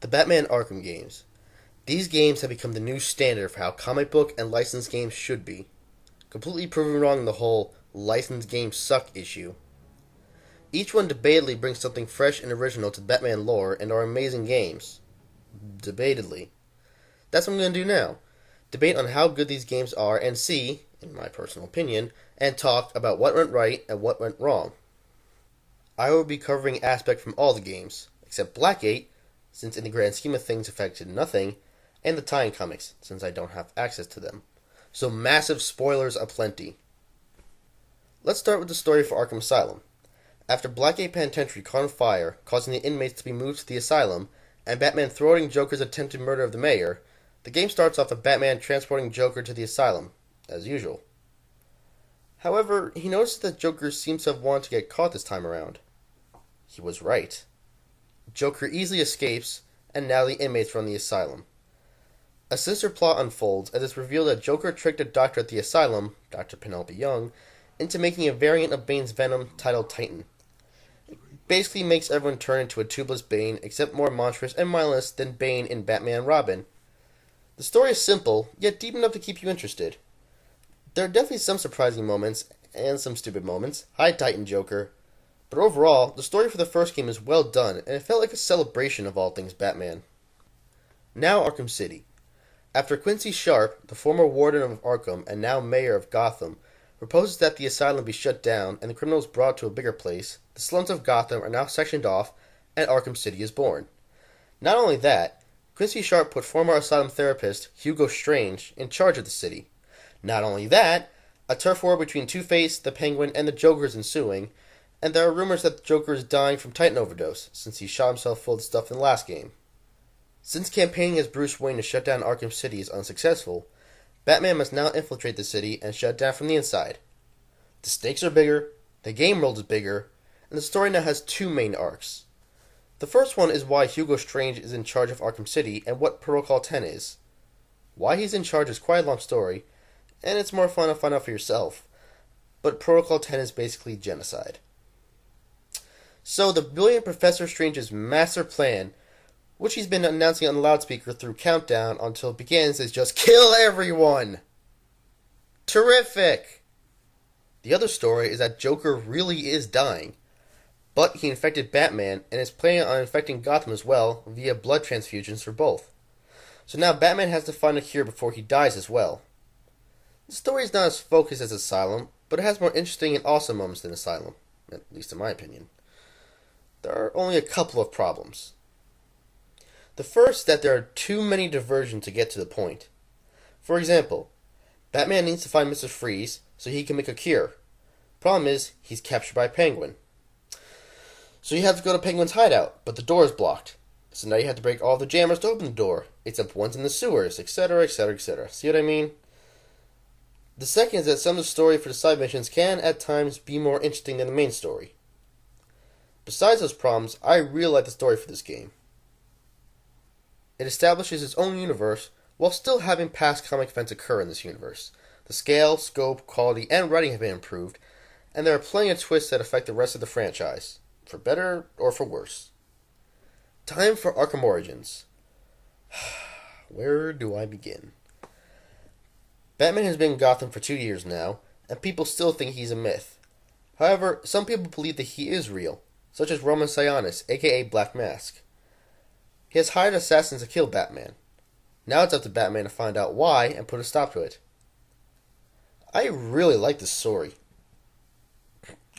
The Batman Arkham games. These games have become the new standard for how comic book and licensed games should be, completely proving wrong the whole licensed games suck issue. Each one debatedly brings something fresh and original to Batman lore and are amazing games. Debatedly. That's what I'm going to do now. Debate on how good these games are and see, in my personal opinion, and talk about what went right and what went wrong. I will be covering aspects from all the games, except Blackgate, since in the grand scheme of things affected nothing, and the tie-in comics, since I don't have access to them. So massive spoilers aplenty. Let's start with the story for Arkham Asylum. After Blackgate Penitentiary caught on fire, causing the inmates to be moved to the asylum, and Batman thwarting Joker's attempted murder of the mayor, the game starts off with Batman transporting Joker to the asylum, as usual. However, he notices that Joker seems to have wanted to get caught this time around. He was right. Joker easily escapes, and now the inmates run the asylum. A sinister plot unfolds as it's revealed that Joker tricked a doctor at the asylum, Dr. Penelope Young, into making a variant of Bane's venom titled Titan. It basically makes everyone turn into a tubeless Bane, except more monstrous and mindless than Bane in Batman and Robin. The story is simple, yet deep enough to keep you interested. There are definitely some surprising moments, and some stupid moments. Hi, Titan Joker. But overall, the story for the first game is well done, and it felt like a celebration of all things Batman. Now Arkham City. After Quincy Sharp, the former warden of Arkham and now mayor of Gotham, proposes that the asylum be shut down and the criminals brought to a bigger place, the slums of Gotham are now sectioned off, and Arkham City is born. Not only that, Quincy Sharp put former asylum therapist Hugo Strange in charge of the city. Not only that, a turf war between Two-Face, the Penguin, and the Joker is ensuing, and there are rumors that the Joker is dying from Titan overdose, since he shot himself full of stuff in the last game. Since campaigning as Bruce Wayne to shut down Arkham City is unsuccessful, Batman must now infiltrate the city and shut it down from the inside. The stakes are bigger, the game world is bigger, and the story now has two main arcs. The first one is why Hugo Strange is in charge of Arkham City and what Protocol 10 is. Why he's in charge is quite a long story, and it's more fun to find out for yourself, but Protocol 10 is basically genocide. So the brilliant Professor Strange's master plan, which he's been announcing on the loudspeaker through Countdown until it begins, is just kill everyone! Terrific! The other story is that Joker really is dying, but he infected Batman and is planning on infecting Gotham as well via blood transfusions for both. So now Batman has to find a cure before he dies as well. The story is not as focused as Asylum, but it has more interesting and awesome moments than Asylum, at least in my opinion. There are only a couple of problems. The first is that there are too many diversions to get to the point. For example, Batman needs to find Mr. Freeze so he can make a cure. Problem is, he's captured by Penguin. So you have to go to Penguin's hideout, but the door is blocked. So now you have to break all the jammers to open the door, except one's in the sewers, etc., etc., etc. See what I mean? The second is that some of the story for the side missions can, at times, be more interesting than the main story. Besides those problems, I really like the story for this game. It establishes its own universe, while still having past comic events occur in this universe. The scale, scope, quality, and writing have been improved, and there are plenty of twists that affect the rest of the franchise, for better or for worse. Time for Arkham Origins. Where do I begin? Batman has been in Gotham for 2 years now, and people still think he's a myth. However, some people believe that he is real, such as Roman Sionis, aka Black Mask. He has hired assassins to kill Batman. Now it's up to Batman to find out why and put a stop to it. I really like this story.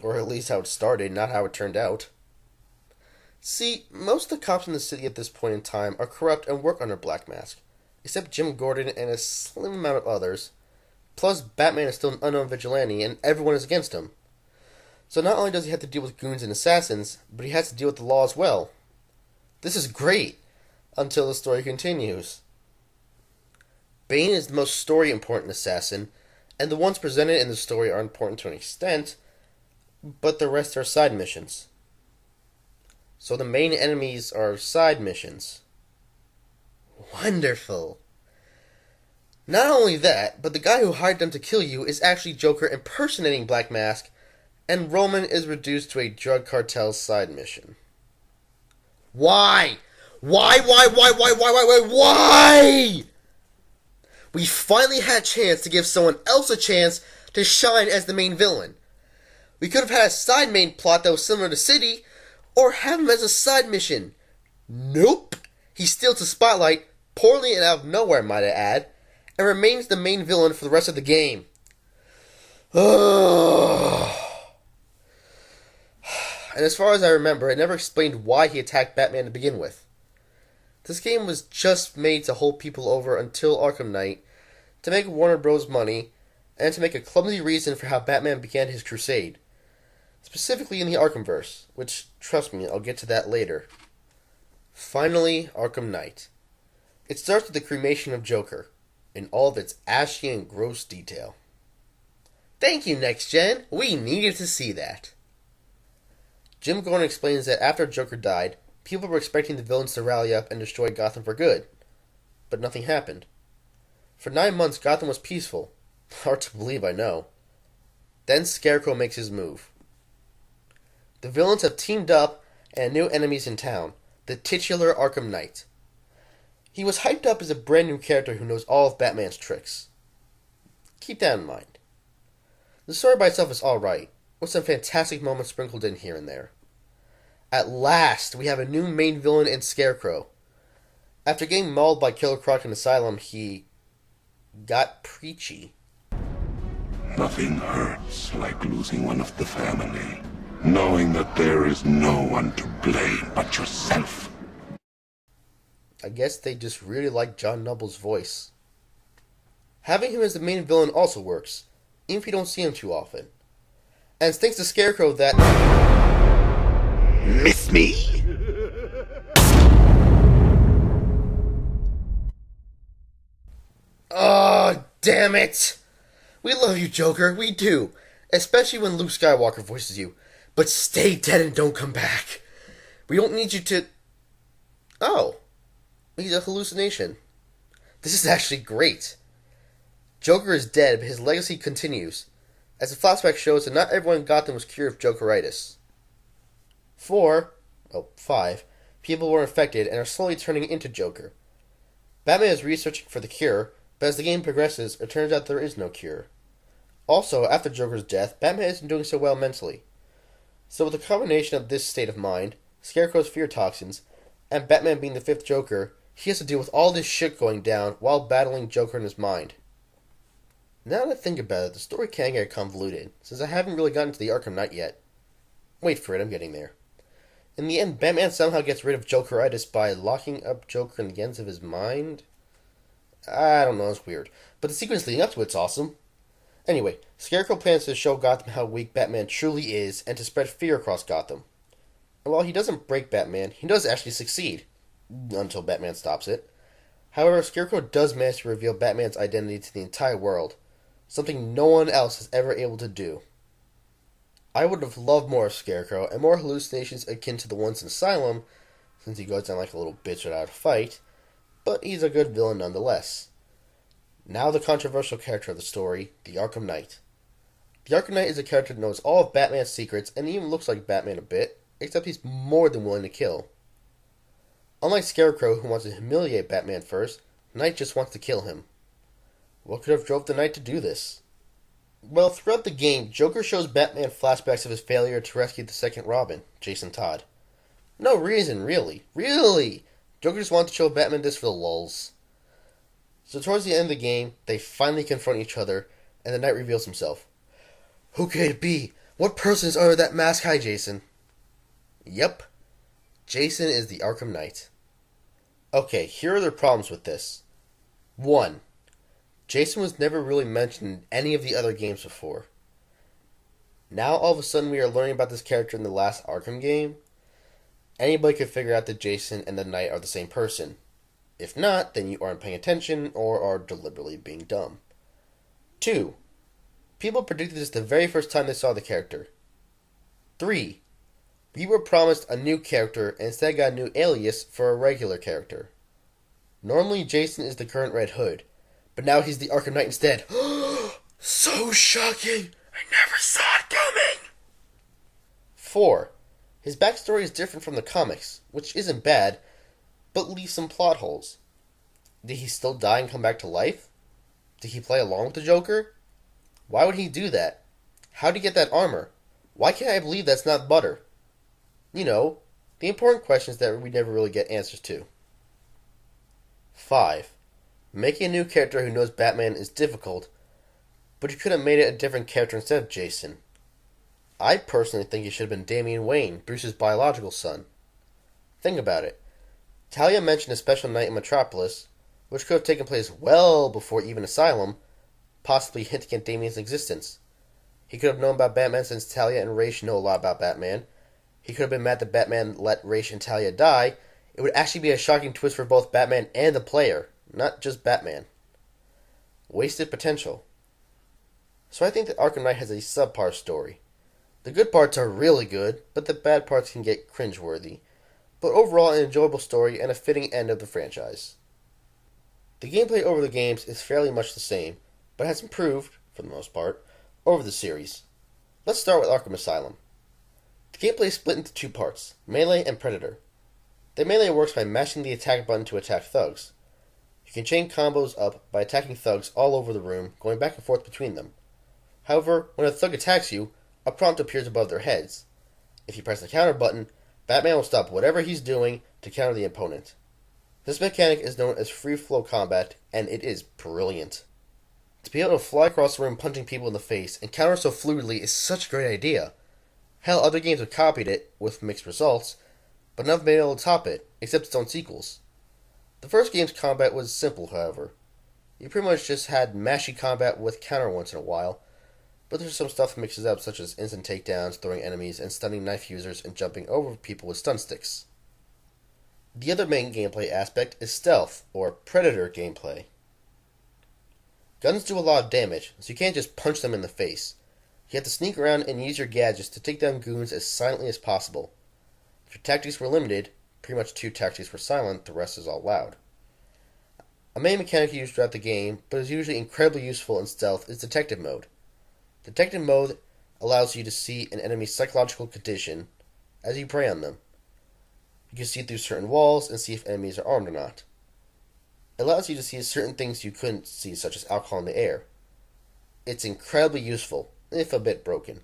Or at least how it started, not how it turned out. See, most of the cops in the city at this point in time are corrupt and work under Black Mask, except Jim Gordon and a slim amount of others. Plus, Batman is still an unknown vigilante and everyone is against him. So not only does he have to deal with goons and assassins, but he has to deal with the law as well. This is great, until the story continues. Bane is the most story-important assassin, and the ones presented in the story are important to an extent, but the rest are side missions. So the main enemies are side missions. Wonderful. Not only that, but the guy who hired them to kill you is actually Joker impersonating Black Mask, and Roman is reduced to a drug cartel side mission. Why? Why? We finally had a chance to give someone else a chance to shine as the main villain. We could have had a side main plot that was similar to City, or have him as a side mission. Nope. He steals the spotlight, poorly and out of nowhere, might I add, and remains the main villain for the rest of the game. And as far as I remember, it never explained why he attacked Batman to begin with. This game was just made to hold people over until Arkham Knight, to make Warner Bros. Money, and to make a clumsy reason for how Batman began his crusade. Specifically in the Arkhamverse, which, trust me, I'll get to that later. Finally, Arkham Knight. It starts with the cremation of Joker, in all of its ashy and gross detail. Thank you, Next Gen! We needed to see that! Jim Gordon explains that after Joker died, people were expecting the villains to rally up and destroy Gotham for good. But nothing happened. For 9 months, Gotham was peaceful. Hard to believe, I know. Then Scarecrow makes his move. The villains have teamed up and new enemies in town, the titular Arkham Knight. He was hyped up as a brand new character who knows all of Batman's tricks. Keep that in mind. The story by itself is alright, with some fantastic moments sprinkled in here and there. At last, we have a new main villain in Scarecrow. After getting mauled by Killer Croc in Asylum, he got preachy. Nothing hurts like losing one of the family, knowing that there is no one to blame but yourself. I guess they just really like John Noble's voice. Having him as the main villain also works, even if you don't see him too often. And it's thanks to Scarecrow that... Miss me? Oh, damn it! We love you, Joker, we do. Especially when Luke Skywalker voices you. But stay dead and don't come back. We don't need you to... Oh. He's a hallucination. This is actually great. Joker is dead, but his legacy continues, as the flashback shows that not everyone in Gotham was cured of Jokeritis. 5 people were infected and are slowly turning into Joker. Batman is researching for the cure, but as the game progresses, it turns out there is no cure. Also, after Joker's death, Batman isn't doing so well mentally. So with the combination of this state of mind, Scarecrow's fear toxins, and Batman being the 5th Joker, he has to deal with all this shit going down while battling Joker in his mind. Now that I think about it, the story can get convoluted, since I haven't really gotten to the Arkham Knight yet. Wait for it, I'm getting there. In the end, Batman somehow gets rid of Jokeritis by locking up Joker in the ends of his mind? I don't know, it's weird. But the sequence leading up to it's awesome. Anyway, Scarecrow plans to show Gotham how weak Batman truly is, and to spread fear across Gotham. And while he doesn't break Batman, he does actually succeed. Until Batman stops it. However, Scarecrow does manage to reveal Batman's identity to the entire world, something no one else is ever able to do. I would have loved more of Scarecrow, and more hallucinations akin to the ones in Asylum, since he goes down like a little bitch without a fight, but he's a good villain nonetheless. Now the controversial character of the story, the Arkham Knight. The Arkham Knight is a character that knows all of Batman's secrets, and even looks like Batman a bit, except he's more than willing to kill. Unlike Scarecrow, who wants to humiliate Batman first, Knight just wants to kill him. What could have drove the Knight to do this? Well, throughout the game, Joker shows Batman flashbacks of his failure to rescue the second Robin, Jason Todd. No reason, really. Really! Joker just wanted to show Batman this for the lulz. So towards the end of the game, they finally confront each other, and the Knight reveals himself. Who could it be? What person is under that mask? Hi, Jason. Yep. Jason is the Arkham Knight. Okay, here are the problems with this. 1. Jason was never really mentioned in any of the other games before. Now all of a sudden we are learning about this character in the last Arkham game. Anybody could figure out that Jason and the Knight are the same person. If not, then you aren't paying attention or are deliberately being dumb. 2. People predicted this the very first time they saw the character. 3. We were promised a new character and instead got a new alias for a regular character. Normally Jason is the current Red Hood, but now he's the Arkham Knight instead. So shocking! I never saw it coming! 4. His backstory is different from the comics, which isn't bad, but leaves some plot holes. Did he still die and come back to life? Did he play along with the Joker? Why would he do that? How did he get that armor? Why can't I believe that's not butter? You know, the important questions that we never really get answers to. 5. Making a new character who knows Batman is difficult, but you could have made it a different character instead of Jason. I personally think it should have been Damian Wayne, Bruce's biological son. Think about it. Talia mentioned a special night in Metropolis, which could have taken place well before even Asylum, possibly hinting at Damian's existence. He could have known about Batman since Talia and Ra's know a lot about Batman. He could have been mad that Batman let Ra's and Talia die. It would actually be a shocking twist for both Batman and the player, not just Batman. Wasted potential. So I think that Arkham Knight has a subpar story. The good parts are really good, but the bad parts can get cringeworthy. But overall, an enjoyable story and a fitting end of the franchise. The gameplay over the games is fairly much the same, but has improved, for the most part, over the series. Let's start with Arkham Asylum. The gameplay is split into two parts, Melee and Predator. The Melee works by mashing the attack button to attack thugs. You can chain combos up by attacking thugs all over the room, going back and forth between them. However, when a thug attacks you, a prompt appears above their heads. If you press the counter button, Batman will stop whatever he's doing to counter the opponent. This mechanic is known as free flow combat, and it is brilliant. To be able to fly across the room punching people in the face and counter so fluidly is such a great idea. Hell, other games have copied it, with mixed results, but none have been able to top it, except its own sequels. The first game's combat was simple, however. You pretty much just had mashy combat with counter once in a while, but there's some stuff that mixes up, such as instant takedowns, throwing enemies, and stunning knife users, and jumping over people with stun sticks. The other main gameplay aspect is stealth, or Predator gameplay. Guns do a lot of damage, so you can't just punch them in the face. You have to sneak around and use your gadgets to take down goons as silently as possible. If your tactics were limited, pretty much 2 tactics were silent, the rest is all loud. A main mechanic used throughout the game, but is usually incredibly useful in stealth, is Detective Mode. Detective Mode allows you to see an enemy's psychological condition as you prey on them. You can see through certain walls and see if enemies are armed or not. It allows you to see certain things you couldn't see, such as alcohol in the air. It's incredibly useful, if a bit broken.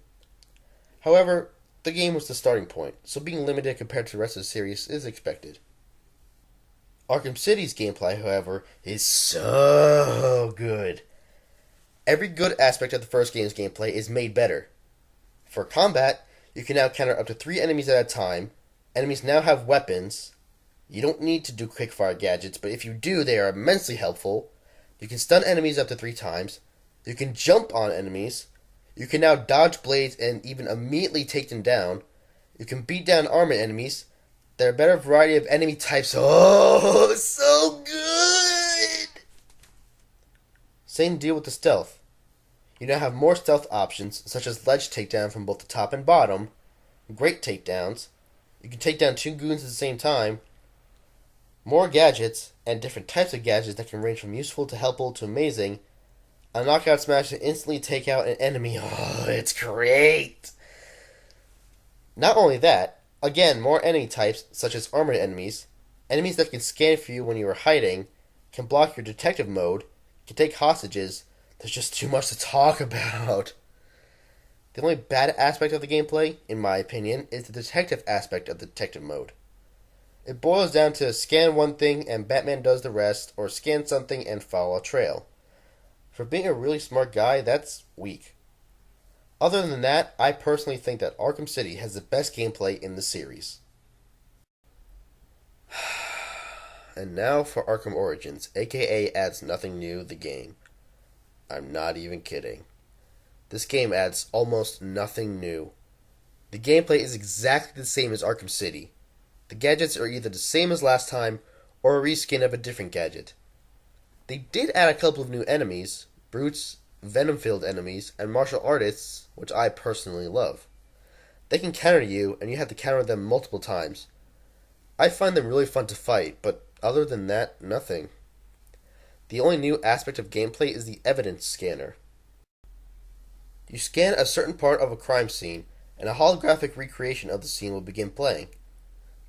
However, the game was the starting point, so being limited compared to the rest of the series is expected. Arkham City's gameplay, however, is so good. Every good aspect of the first game's gameplay is made better. For combat, you can now counter up to 3 enemies at a time. Enemies now have weapons. You don't need to do quickfire gadgets, but if you do, they are immensely helpful. You can stun enemies up to 3 times. You can jump on enemies. You can now dodge blades and even immediately take them down. You can beat down armored enemies. There are a better variety of enemy types. Oh, so good! Same deal with the stealth. You now have more stealth options, such as ledge takedown from both the top and bottom, great takedowns. You can take down 2 goons at the same time, more gadgets, and different types of gadgets that can range from useful to helpful to amazing. A knockout smash to instantly take out an enemy. Oh, it's great! Not only that, again, more enemy types, such as armored enemies, enemies that can scan for you when you are hiding, can block your detective mode, can take hostages. There's just too much to talk about. The only bad aspect of the gameplay, in my opinion, is the detective aspect of the detective mode. It boils down to scan one thing and Batman does the rest, or scan something and follow a trail. For being a really smart guy, that's weak. Other than that, I personally think that Arkham City has the best gameplay in the series. And now for Arkham Origins, aka adds nothing new, the game. I'm not even kidding. This game adds almost nothing new. The gameplay is exactly the same as Arkham City. The gadgets are either the same as last time, or a reskin of a different gadget. They did add a couple of new enemies, brutes, venom-filled enemies, and martial artists, which I personally love. They can counter you, and you have to counter them multiple times. I find them really fun to fight, but other than that, nothing. The only new aspect of gameplay is the evidence scanner. You scan a certain part of a crime scene, and a holographic recreation of the scene will begin playing.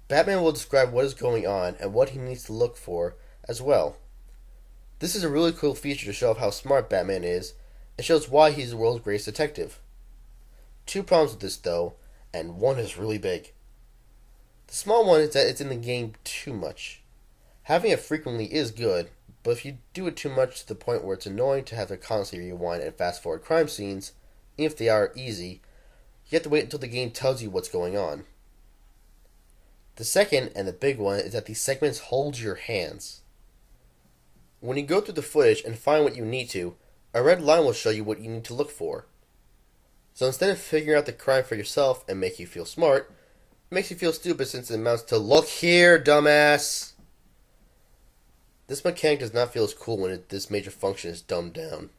Batman will describe what is going on and what he needs to look for as well. This is a really cool feature to show off how smart Batman is, and shows why he's the world's greatest detective. Two problems with this though, and one is really big. The small one is that it's in the game too much. Having it frequently is good, but if you do it too much to the point where it's annoying to have to constantly rewind and fast forward crime scenes, even if they are easy, you have to wait until the game tells you what's going on. The second, and the big one, is that these segments hold your hands. When you go through the footage and find what you need to, a red line will show you what you need to look for. So instead of figuring out the crime for yourself and make you feel smart, it makes you feel stupid since it amounts to, "Look here, dumbass!" This mechanic does not feel as cool when this major function is dumbed down.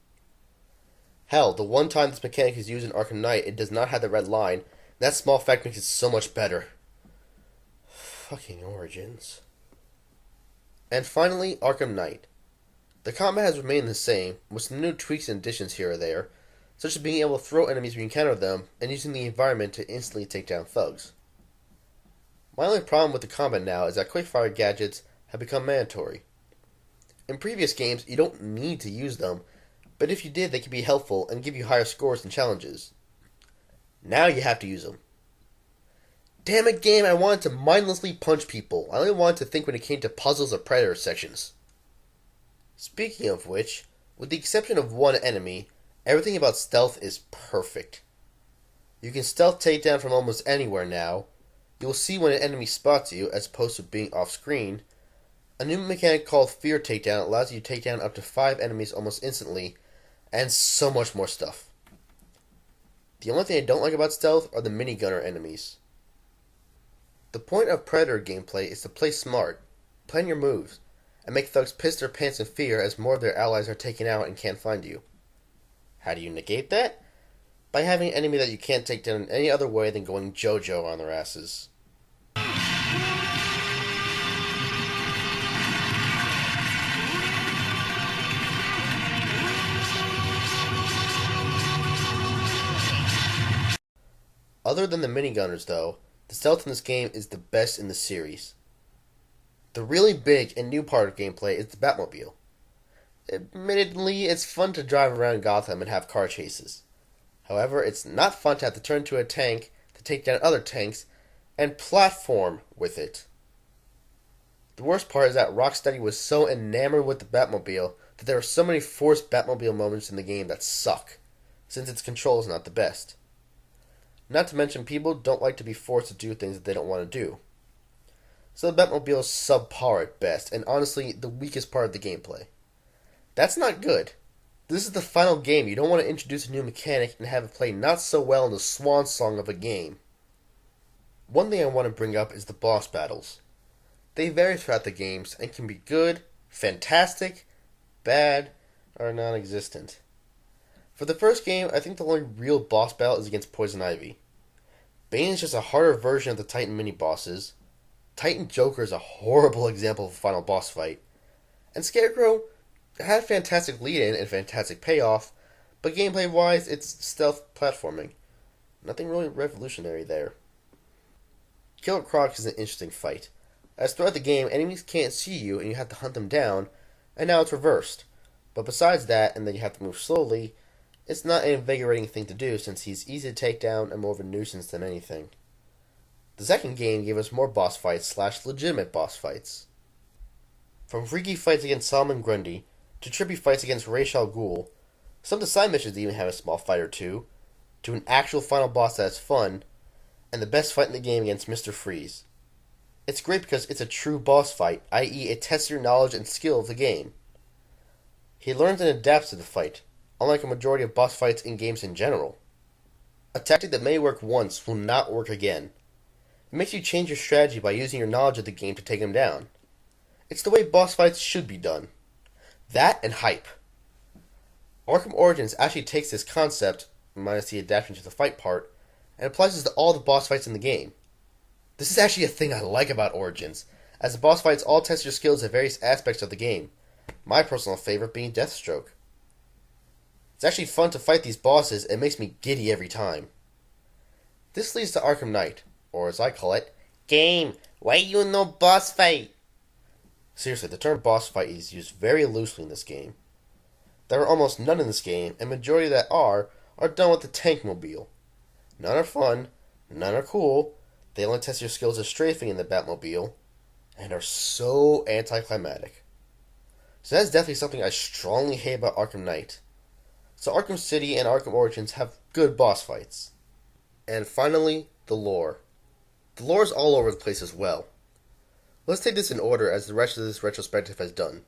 Hell, the one time this mechanic is used in Arkham Knight, it does not have the red line, and that small fact makes it so much better. Fucking Origins. And finally, Arkham Knight. The combat has remained the same, with some new tweaks and additions here or there, such as being able to throw enemies when you encounter them, and using the environment to instantly take down thugs. My only problem with the combat now is that quickfire gadgets have become mandatory. In previous games, you don't need to use them, but if you did, they could be helpful and give you higher scores and challenges. Now you have to use them. Damn it, game, I wanted to mindlessly punch people. I only wanted to think when it came to puzzles or predator sections. Speaking of which, with the exception of one enemy, everything about stealth is perfect. You can stealth take down from almost anywhere now. You will see when an enemy spots you, as opposed to being off screen. A new mechanic called Fear Takedown allows you to take down up to 5 enemies almost instantly, and so much more stuff. The only thing I don't like about stealth are the minigunner enemies. The point of Predator gameplay is to play smart, plan your moves, and make thugs piss their pants in fear as more of their allies are taken out and can't find you. How do you negate that? By having an enemy that you can't take down in any other way than going JoJo on their asses. Other than the minigunners though, the stealth in this game is the best in the series. The really big and new part of gameplay is the Batmobile. Admittedly, it's fun to drive around Gotham and have car chases. However, it's not fun to have to turn into a tank to take down other tanks and platform with it. The worst part is that Rocksteady was so enamored with the Batmobile that there are so many forced Batmobile moments in the game that suck, since its control is not the best. Not to mention, people don't like to be forced to do things that they don't want to do. So the Batmobile is subpar at best, and honestly, the weakest part of the gameplay. That's not good. This is the final game. You don't want to introduce a new mechanic and have it play not so well in the swan song of a game. One thing I want to bring up is the boss battles. They vary throughout the games and can be good, fantastic, bad, or non-existent. For the first game, I think the only real boss battle is against Poison Ivy. Bane is just a harder version of the Titan mini-bosses. Titan Joker is a horrible example of a final boss fight. And Scarecrow had a fantastic lead-in and fantastic payoff, but gameplay-wise, it's stealth platforming. Nothing really revolutionary there. Killer Croc is an interesting fight, as throughout the game, enemies can't see you and you have to hunt them down, and now it's reversed. But besides that, and then you have to move slowly, it's not an invigorating thing to do since he's easy to take down and more of a nuisance than anything. The second game gave us more boss fights / legitimate boss fights. From freaky fights against Solomon Grundy, to trippy fights against Ra's al Ghul, some of the side missions even have a small fight or two, to an actual final boss that's fun, and the best fight in the game against Mr. Freeze. It's great because it's a true boss fight, i.e. it tests your knowledge and skill of the game. He learns and adapts to the fight, unlike a majority of boss fights in games in general. A tactic that may work once will not work again. It makes you change your strategy by using your knowledge of the game to take him down. It's the way boss fights should be done. That and hype. Arkham Origins actually takes this concept, minus the adaptation to the fight part, and applies it to all the boss fights in the game. This is actually a thing I like about Origins, as the boss fights all test your skills at various aspects of the game, my personal favorite being Deathstroke. It's actually fun to fight these bosses and makes me giddy every time. This leads to Arkham Knight, or as I call it, Game Why you no boss fight? Seriously, the term boss fight is used very loosely in this game. There are almost none in this game, and majority that are done with the tankmobile. None are fun, none are cool, they only test your skills as strafing in the Batmobile, and are so anticlimactic. So that's definitely something I strongly hate about Arkham Knight. So Arkham City and Arkham Origins have good boss fights. And finally, the lore. The lore is all over the place as well. Let's take this in order as the rest of this retrospective has done.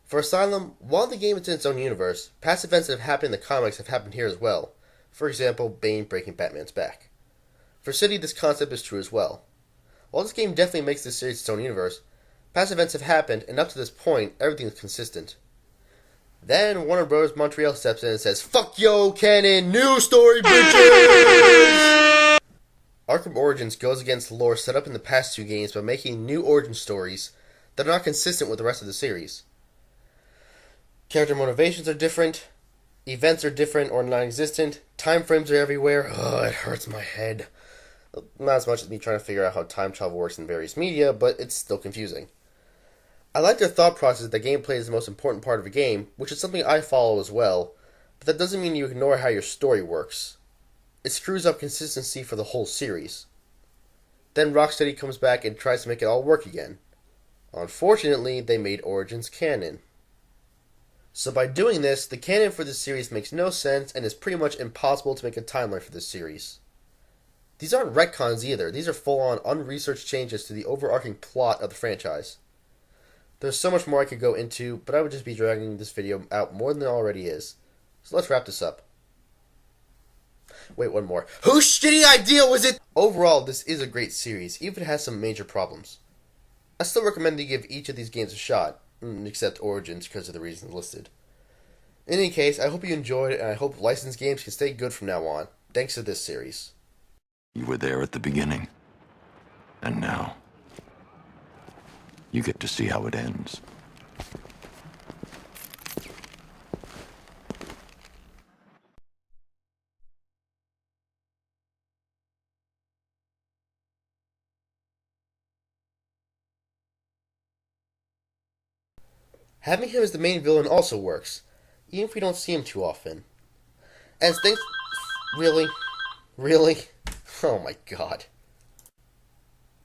For Asylum, while the game is in its own universe, past events that have happened in the comics have happened here as well. For example, Bane breaking Batman's back. For City, this concept is true as well. While this game definitely makes this series its own universe, past events have happened, and up to this point, everything is consistent. Then Warner Bros. Montreal steps in and says, "Fuck yo, canon, new story, bitches!" Arkham Origins goes against the lore set up in the past two games by making new origin stories that are not consistent with the rest of the series. Character motivations are different, events are different or non-existent, time frames are everywhere. Oh, it hurts my head. Not as much as me trying to figure out how time travel works in various media, but it's still confusing. I like their thought process that gameplay is the most important part of a game, which is something I follow as well, but that doesn't mean you ignore how your story works. It screws up consistency for the whole series. Then Rocksteady comes back and tries to make it all work again. Unfortunately, they made Origins canon. So by doing this, the canon for this series makes no sense and is pretty much impossible to make a timeline for this series. These aren't retcons either, these are full-on unresearched changes to the overarching plot of the franchise. There's so much more I could go into, but I would just be dragging this video out more than it already is. So let's wrap this up. Wait, one more. Whose shitty idea was it? Overall, this is a great series, even if it has some major problems. I still recommend that you give each of these games a shot, except Origins because of the reasons listed. In any case, I hope you enjoyed it, and I hope licensed games can stay good from now on, thanks to this series. You were there at the beginning. And now, you get to see how it ends. Having him as the main villain also works, even if we don't see him too often. As things... Really? Really? Oh my god.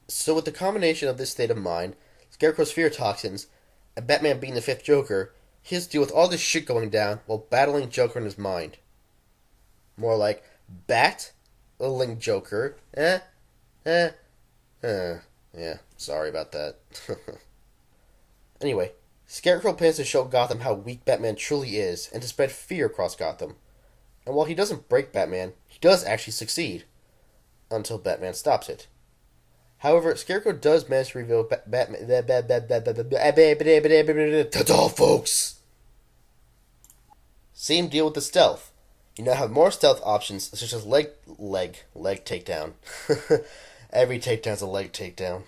So with the combination of this state of mind, Scarecrow's fear toxins, and Batman being the fifth Joker, he has to deal with all this shit going down while battling Joker in his mind. More like, Bat-ling Joker. Yeah, sorry about that. Anyway, Scarecrow plans to show Gotham how weak Batman truly is, and to spread fear across Gotham. And while he doesn't break Batman, he does actually succeed. Until Batman stops it. However, Scarecrow does manage to reveal Batman... That's all, folks! Same deal with the stealth. You now have more stealth options, such as leg takedown. Every takedown's a leg takedown.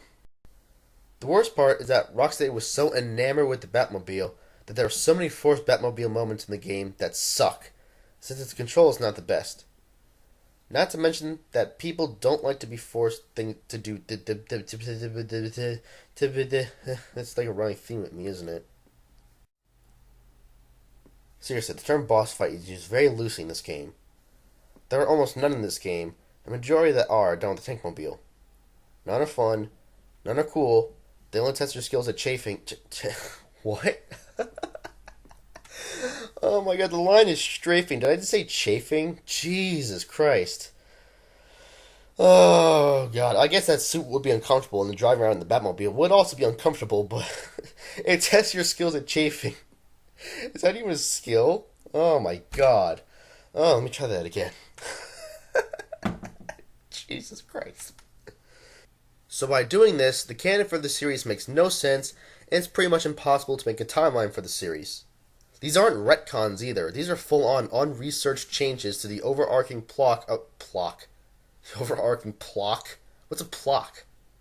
The worst part is that Rocksteady was so enamored with the Batmobile that there are so many forced Batmobile moments in the game that suck, since its control is not the best. Not to mention that people don't like to be forced to do... That's like a running theme with me, isn't it? Seriously, the term boss fight is used very loosely in this game. There are almost none in this game, and the majority that are done with the tankmobile. None are fun, none are cool, they only test your skills at chafing... What? Oh my god, the line is strafing. Did I just say chafing? Jesus Christ. Oh god, I guess that suit would be uncomfortable and the driving around in the Batmobile would also be uncomfortable, but it tests your skills at chafing. Is that even a skill? Oh my god. Oh, let me try that again. Jesus Christ. So by doing this, the canon for the series makes no sense, and it's pretty much impossible to make a timeline for the series. These aren't retcons either. These are full-on, unresearched changes to the overarching plot... Overarching plot? What's a plot?